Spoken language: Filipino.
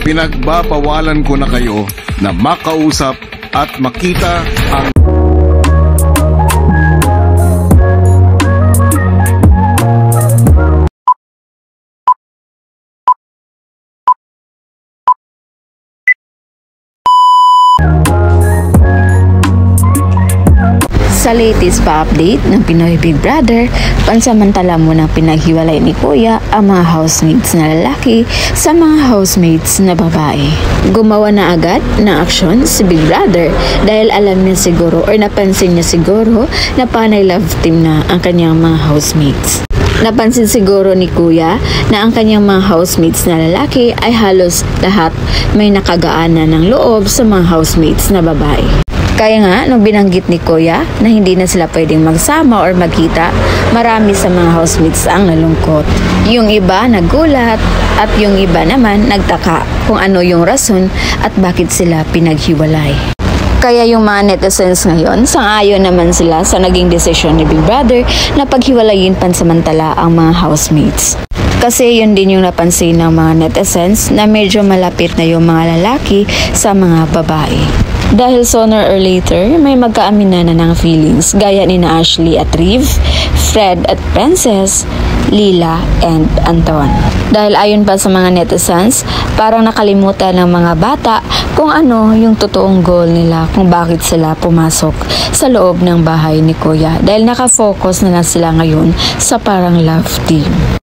Pinagbabawalan ko na kayo na makausap at makita ang Sa latest pa-update ng Pinoy Big Brother, pansamantala munang pinaghiwalay ni Kuya ang mga housemates na lalaki sa mga housemates na babae. Gumawa na agad ng aksyon si Big Brother dahil alam niya siguro or napansin niya siguro na panay love team na ang kanyang mga housemates. Napansin siguro ni Kuya na ang kanyang mga housemates na lalaki ay halos lahat may nakagaanan ng loob sa mga housemates na babae. Kaya nga, nung binanggit ni Kuya na hindi na sila pwedeng magsama or magkita, marami sa mga housemates ang nalungkot. Yung iba nagulat at yung iba naman nagtaka kung ano yung rason at bakit sila pinaghiwalay. Kaya yung mga netizens ngayon, sang-ayon naman sila sa naging desisyon ni Big Brother na paghiwalayin pansamantala ang mga housemates. Kasi yun din yung napansin ng mga netizens na medyo malapit na yung mga lalaki sa mga babae. Dahil sooner or later, may magkaaminan na ng feelings gaya ni na Ashley at Riv, Fred at Princess, Lila and Anton. Dahil ayon pa sa mga netizens, parang nakalimutan ng mga bata kung ano yung totoong goal nila kung bakit sila pumasok sa loob ng bahay ni Kuya. Dahil nakafocus na lang sila ngayon sa parang love team.